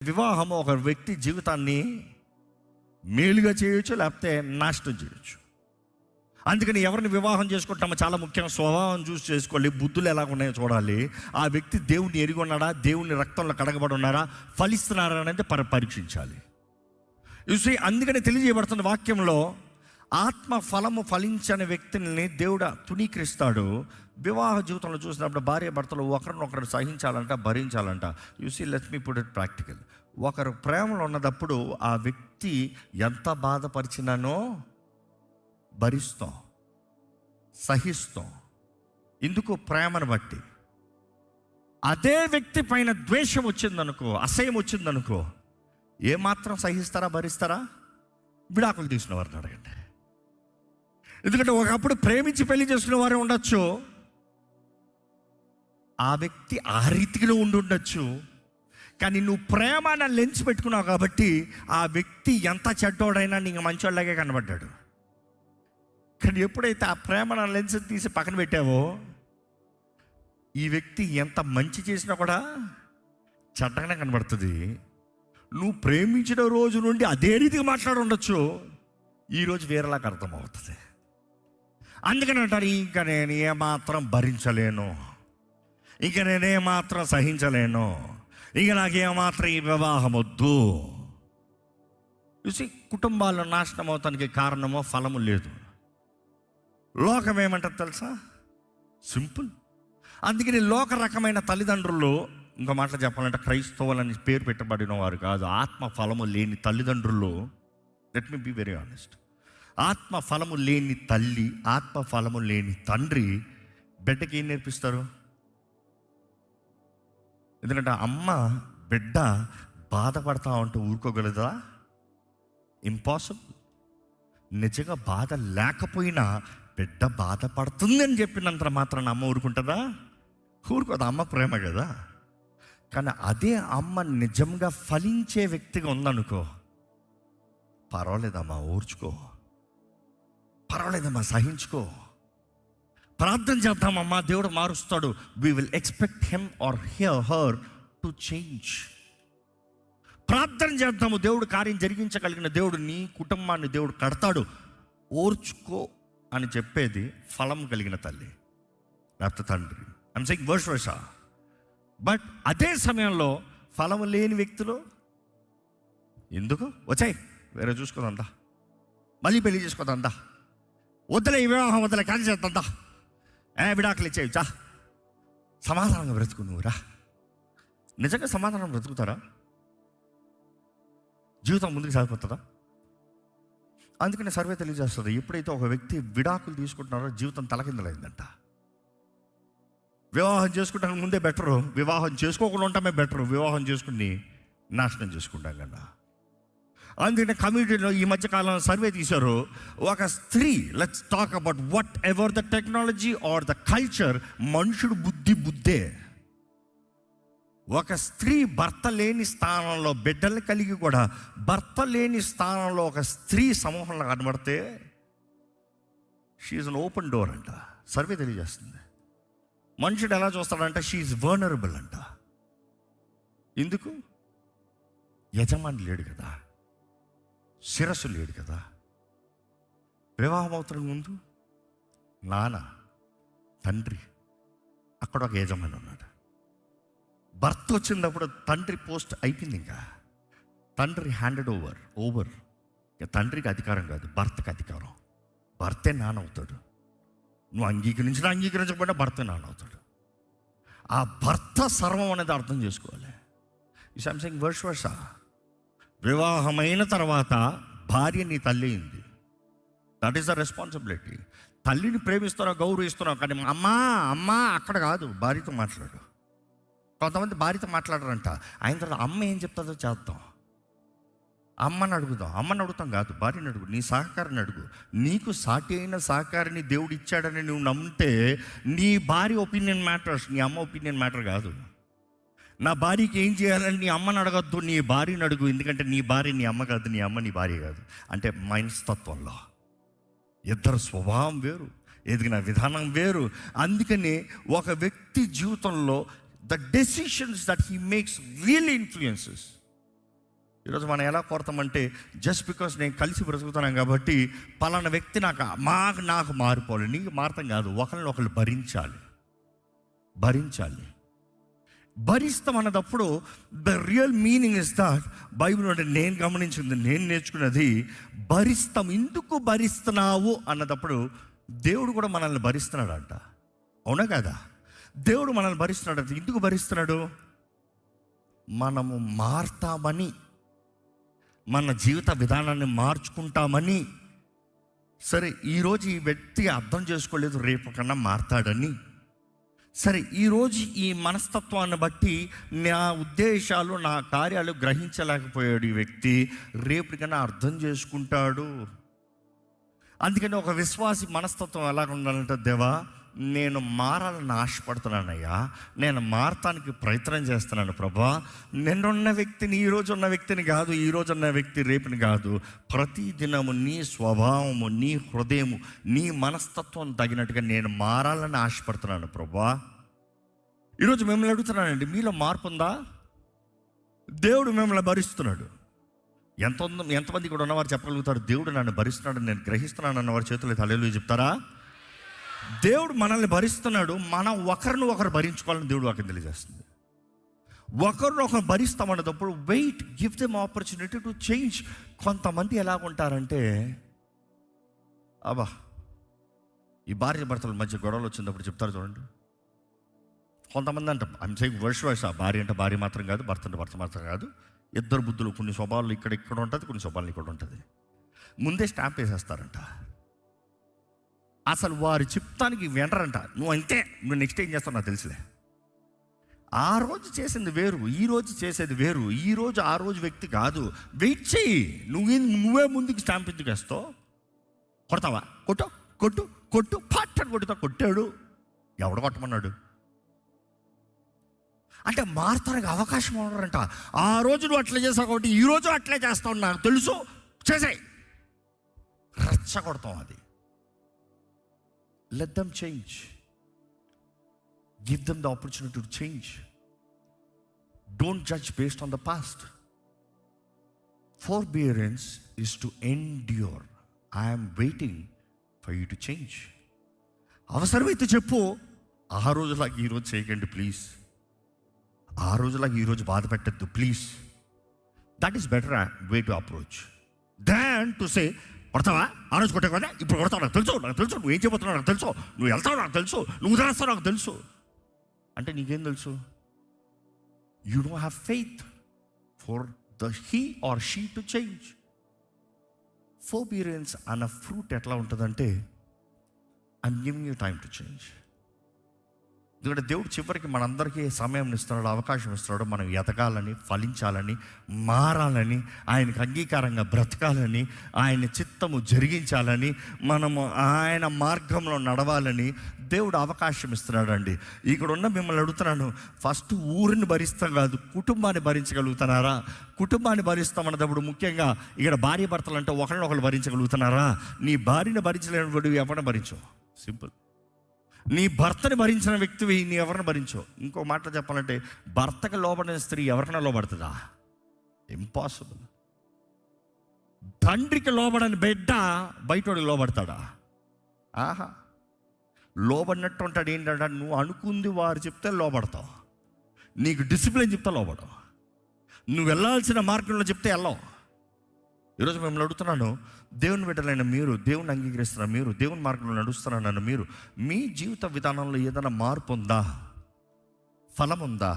వివాహము ఒక వ్యక్తి జీవితాన్ని మేలుగా చేయొచ్చు, లేకపోతే నాశనం చేయొచ్చు. అందుకని ఎవరిని వివాహం చేసుకుంటామో చాలా ముఖ్యంగా స్వభావం చూసి చేసుకోవాలి, బుద్ధులు ఎలా ఉన్నాయో చూడాలి. ఆ వ్యక్తి దేవుణ్ణి ఎరిగి ఉన్నాడా, దేవుని రక్తంలో కడగబడి ఉన్నారా, ఫలిస్తున్నారా అనేది పరీక్షించాలి. చూసి అందుకని తెలియజేయబడుతున్న వాక్యంలో ఆత్మ ఫలము ఫలించని వ్యక్తిని దేవుడు తునీకరిస్తాడు. వివాహ జీవితంలో చూసినప్పుడు భార్య భర్తలు ఒకరినొకరు సహించాలంట, భరించాలంట. You see let's me put it practical. ఒకరు ప్రేమలో ఉన్నప్పుడు ఆ వ్యక్తి ఎంత బాధపరిచినానో భరిస్తాం, సహిస్తాం. ఎందుకు? ప్రేమను బట్టి. అదే వ్యక్తి పైన ద్వేషం వచ్చిందనుకో, అసహ్యం వచ్చిందనుకో, ఏమాత్రం సహిస్తారా, భరిస్తారా? విడాకులు తీసిన వారిని అడగండి. ఎందుకంటే ఒకప్పుడు ప్రేమించి పెళ్లి చేసుకునే వారే ఉండొచ్చు, ఆ వ్యక్తి ఆ రీతిలో ఉండొచ్చు. కానీ నువ్వు ప్రేమ అన్న లెన్స్ పెట్టుకున్నావు కాబట్టి ఆ వ్యక్తి ఎంత చెడ్డోడైనా నీకు మంచోళ్ళలాగే కనబడ్డాడు. కానీ ఎప్పుడైతే ఆ ప్రేమ నా లెన్స్ తీసి పక్కన పెట్టావో, ఈ వ్యక్తి ఎంత మంచి చేసినా కూడా చెడ్డగానే కనబడుతుంది. నువ్వు ప్రేమించిన రోజు నుండి అదే రీతిగా మాట్లాడి ఉండొచ్చు, ఈరోజు వేరేలాగా అర్థమవుతుంది. అందుకని అంటారు, ఇంకా నేను ఏమాత్రం భరించలేను, ఇంకా నేనేమాత్రం సహించలేను, ఇక నాకేమాత్రం ఈ వివాహం వద్దు. చూసి కుటుంబాల్లో నాశనం అవటానికి కారణమో ఫలము లేదు. లోకం ఏమంటారు తెలుసా? సింపుల్. అందుకని లోక రకమైన తల్లిదండ్రులు, ఇంకో మాటలు చెప్పాలంటే క్రైస్తవులని పేరు పెట్టబడిన వారు కాదు, ఆత్మ ఫలము లేని తల్లిదండ్రులు. Let me be very honest. ఆత్మ ఫలము లేని తల్లి, ఆత్మ ఫలము లేని తండ్రి బిడ్డకి ఏం నేర్పిస్తారు? ఎందుకంటే అమ్మ బిడ్డ బాధపడతా ఉంటే ఊరుకోగలదా? ఇంపాసిబుల్. నిజంగా బాధ లేకపోయినా బిడ్డ బాధపడుతుంది అని చెప్పినంత మాత్రాన అమ్మ ఊరుకుంటుందా? ఊరుకోదు. అమ్మ ప్రేమ కదా. కానీ అదే అమ్మ నిజంగా ఫలించే వ్యక్తిగా ఉందనుకో, పర్వాలేదమ్మా ఓర్చుకో, పర్వాలేదమ్మా సహించుకో, ప్రార్థన చేద్దామమ్మా దేవుడు మారుస్తాడు. We will expect him or her to change. ప్రార్థన చేద్దాము, దేవుడు కార్యం జరిగించగలిగిన దేవుడు, నీ కుటుంబాన్ని దేవుడు కడతాడు, ఓర్చుకో అని చెప్పేది ఫలం కలిగిన తల్లి లేకపోతే తండ్రి. I'm saying vice versa. But అదే సమయంలో ఫలము లేని వ్యక్తులు ఎందుకు వచ్చాయి, వేరే చూసుకోదందా, మళ్ళీ పెళ్లి చేసుకోదందా, వద్దులే ఈ వివాహం వద్దులే కానీ చేద్దా, విడాకులు ఇచ్చేయచ్చా, సమాధానంగా బ్రతుకు నువ్వురా. నిజంగా సమాధానం బ్రతుకుతారా? జీవితం ముందుకు సాగిపోతుందా? అందుకని సర్వే తెలియజేస్తుంది, ఎప్పుడైతే ఒక వ్యక్తి విడాకులు తీసుకుంటున్నారో జీవితం తలకిందలైందంట. వివాహం చేసుకుంటానికి ముందే బెటరు, వివాహం చేసుకోకుండా ఉంటామే బెటరు. వివాహం చేసుకుని నాశనం చేసుకుంటాం కదా. అందుకని కమ్యూనిటీలో ఈ మధ్యకాలంలో సర్వే తీశారు, ఒక స్త్రీ, let's talk about what ever the technology are the culture, మనుషుడు బుద్ధే. ఒక స్త్రీ భర్త లేని స్థానంలో బిడ్డలు కలిగి కూడా భర్త లేని స్థానంలో ఒక స్త్రీ సమూహంలో కనబడితే షీఈ్ అన్ ఓపెన్ డోర్ అంట. సర్వే తెలియజేస్తుంది. మనుషుడు ఎలా చూస్తాడంటే షీఈ్ వల్నరబుల్ అంట. ఎందుకు? యజమాని లేడు కదా, శిరస్సు లేడు కదా. వివాహం అవుతున్న ముందు నాన్న, తండ్రి, అక్కడ ఒక యజమాని ఉన్నాడు. భర్త వచ్చినప్పుడు తండ్రి పోస్ట్ అయిపోయింది. ఇంకా తండ్రి హ్యాండెడ్ ఓవర్. ఇక తండ్రికి అధికారం కాదు, భర్తకి అధికారం. భర్తే నాన్న అవుతాడు. నువ్వు అంగీకరించకపోయినా భర్తే నాన్న అవుతాడు. ఆ భర్త సర్వం అనేది అర్థం చేసుకోవాలి. ఈ సంథింగ్ వర్సా. వివాహమైన తర్వాత భార్య నీ తల్లి అయింది. That is the responsibility. తల్లిని ప్రేమిస్తున్నావు, గౌరవిస్తున్నావు, కానీ అమ్మా అక్కడ కాదు, భార్యతో మాట్లాడు. కొంతమంది భార్యతో మాట్లాడరంట, ఆయన తర్వాత అమ్మ ఏం చెప్తుందో చేద్దాం. అమ్మని అడుగుతాం కాదు, భార్యని అడుగు, నీ సహకారిని అడుగు. నీకు సాటి అయిన సహకారిని దేవుడు ఇచ్చాడని నువ్వు నమ్మితే నీ భార్య ఒపీనియన్ మ్యాటర్స్, నీ అమ్మ ఒపీనియన్ మ్యాటర్ కాదు. నా భార్యకి ఏం చేయాలని నీ అమ్మని అడగద్దు, నీ భార్యని అడుగు. ఎందుకంటే నీ భార్య నీ అమ్మ కాదు, నీ అమ్మ నీ భార్య కాదు. అంటే మనస్తత్వంలో ఇద్దరు స్వభావం వేరు, ఎదిగిన విధానం వేరు. అందుకని ఒక వ్యక్తి జీవితంలో the decisions that he makes really influences. ఈరోజు మనం ఎలా కోరుతామంటే, జస్ట్ బికాస్ నేను కలిసి బ్రతుకుతున్నాను కాబట్టి పలానా వ్యక్తి నాకు మారిపోవాలి. నీకు మారతం కాదు, ఒకరిని ఒకరు భరించాలి. భరిస్తాం అన్నదప్పుడు the real meaning is that, Bible అంటే నేను గమనించింది, నేను నేర్చుకున్నది, భరిస్తాం. ఎందుకు భరిస్తున్నావు అన్నదప్పుడు దేవుడు కూడా మనల్ని భరిస్తున్నాడంట. అవునా కదా? దేవుడు మనల్ని భరిస్తున్నాడంట. ఎందుకు భరిస్తున్నాడు? మనము మారుతామని, మన జీవిత విధానాన్ని మార్చుకుంటామని. సరే, ఈరోజు ఈ వ్యక్తి అర్థం చేసుకోలేదు, రేపు కన్నా మారతాడని. సరే, ఈరోజు ఈ మనస్తత్వాన్ని బట్టి నా ఉద్దేశాలు, నా కార్యాలు గ్రహించలేకపోయాడు ఈ వ్యక్తి, రేపటికన్నా అర్థం చేసుకుంటాడు. అందుకని ఒక విశ్వాసి మనస్తత్వం ఎలా ఉండాలంటే, దేవా నేను మారాలని ఆశపడుతున్నానయ్యా, నేను మారటానికి ప్రయత్నం చేస్తున్నాను ప్రభా. నిన్నున్న వ్యక్తిని, ఈరోజు ఉన్న వ్యక్తిని కాదు, ఈరోజు ఉన్న వ్యక్తి రేపుని కాదు, ప్రతి దినము నీ స్వభావము, నీ హృదయము, నీ మనస్తత్వం తగినట్టుగా నేను మారాలని ఆశపడుతున్నాను ప్రభా. ఈరోజు మిమ్మల్ని అడుగుతున్నానండి, మీలో మార్పు ఉందా? దేవుడు మిమ్మల్ని భరిస్తున్నాడు. ఎంతమంది కూడా ఉన్నవారు చెప్పగలుగుతారు, దేవుడు నన్ను భరిస్తున్నాడు, నేను గ్రహిస్తున్నాను అన్నవారు చేతులు హల్లెలూయా చెప్తారా? దేవుడు మనల్ని భరిస్తున్నాడు, మనం ఒకరిని ఒకరు భరించుకోవాలని దేవుడు వాక్యం తెలియజేస్తుంది. ఒకరినొకరు భరిస్తామన్నప్పుడు wait, give them opportunity to change. కొంతమంది ఎలాగుంటారంటే, ఈ భార్య భర్తల మధ్య గొడవలు వచ్చినప్పుడు చెప్తారు చూడండి. కొంతమంది అంట, ఐమ్ సేయింగ్ వర్స్, భార్య అంటే భార్య మాత్రం కాదు, భర్త అంటే భర్త మాత్రం కాదు, ఇద్దరు బుద్ధులు, కొన్ని స్వభావాలు ఇక్కడ ఉంటుంది, కొన్ని స్వభావాలు ఇక్కడ ఉంటుంది. ముందే స్టాంప్ వేసేస్తారంట. అసలు వారి చెప్తానికి వినరంట. నువ్వు అంతే, నువ్వు నెక్స్ట్ ఏం చేస్తావు నాకు తెలుసులే. ఆ రోజు చేసింది వేరు, ఈ రోజు చేసేది వేరు. ఈ రోజు ఆ రోజు వ్యక్తి కాదు. వెయిట్ చెయ్యి. నువ్వే ముందుకు స్టాంప్ ఎందుకు వేస్తావు? కొడతావా? కొట్టు పట్టని కొట్టుతా. కొట్టాడు, ఎవడు కొట్టమన్నాడు? అంటే మారతానికి అవకాశం ఉన్నారంట. ఆ రోజు నువ్వు అట్లా చేసావు కాబట్టి ఈ రోజు అట్లే చేస్తావు నాకు తెలుసు, చేసాయి. రెచ్చగొడతాం. అది let them change, give them the opportunity to change. Don't judge based on the past. Forbearance is to endure. I am waiting for you to change. అవసరమైతే చెప్పు, ఆ రోజులాగా ఈరోజు చేయకండి ప్లీజ్, ఆ రోజులాగా ఈరోజు బాధ పెట్టద్దు please. That is better way to approach than to say, కొడతావా? ఆ రోజు కొట్టే కదా, ఇప్పుడు కొడతావు నాకు తెలుసు, నువ్వు ఏం చేయబోతున్నావు నాకు తెలుసు, నువ్వు వెళ్తావు నాకు తెలుసు, నువ్వు చేస్తావు నాకు తెలుసు. అంటే నీకేం తెలుసు? You don't have faith for the he or she to change. Forbearance అన్న ఫ్రూట్ ఎట్లా ఉంటుందంటే, I'm giving you time to change. ఎందుకంటే దేవుడు చివరికి మనందరికీ సమయం ఇస్తున్నాడు, అవకాశం ఇస్తున్నాడు. మనం ఎదగాలని, ఫలించాలని, మారాలని, ఆయనకు అంగీకారంగా బ్రతకాలని, ఆయన చిత్తము జరిగించాలని, మనము ఆయన మార్గంలో నడవాలని దేవుడు అవకాశం ఇస్తున్నాడు అండి. ఇక్కడ ఉన్న మిమ్మల్ని అడుగుతున్నాను, ఫస్ట్ ఊరిని భరిస్తాం కాదు, కుటుంబాన్ని భరించగలుగుతున్నారా? కుటుంబాన్ని భరిస్తామన్నప్పుడు ముఖ్యంగా ఇక్కడ భార్య భర్తలు అంటే ఒకరినొకరు భరించగలుగుతున్నారా? నీ భార్యను భరించలేనప్పుడు ఎవరిని భరించవు? సింపుల్. నీ భర్తని భరించిన వ్యక్తివి నీ ఎవరిని భరించవు. ఇంకో మాట చెప్పాలంటే, భర్తకు లోబడిన స్త్రీ ఎవరికైనా లోబడుతుందా? ఇంపాసిబుల్. తండ్రికి లోబడని బిడ్డ బయటోడికి లోబడతాడా? లోబడినట్టు ఉంటాడు. ఏంటంటే, నువ్వు అనుకుంది వారు చెప్తే లోబడతావు, నీకు డిసిప్లిన్ చెప్తే లోబడవు, నువ్వు వెళ్ళాల్సిన మార్గంలో చెప్తే వెళ్ళవు. ఈరోజు మిమ్మల్ని అడుగుతున్నాను, దేవుని బిడ్డలైన మీరు, దేవుని అంగీకరిస్తున్న మీరు, దేవుని మార్గంలో నడుస్తున్నాను మీరు, మీ జీవిత విధానంలో ఏదైనా మార్పు ఉందా? ఫలం ఉందా?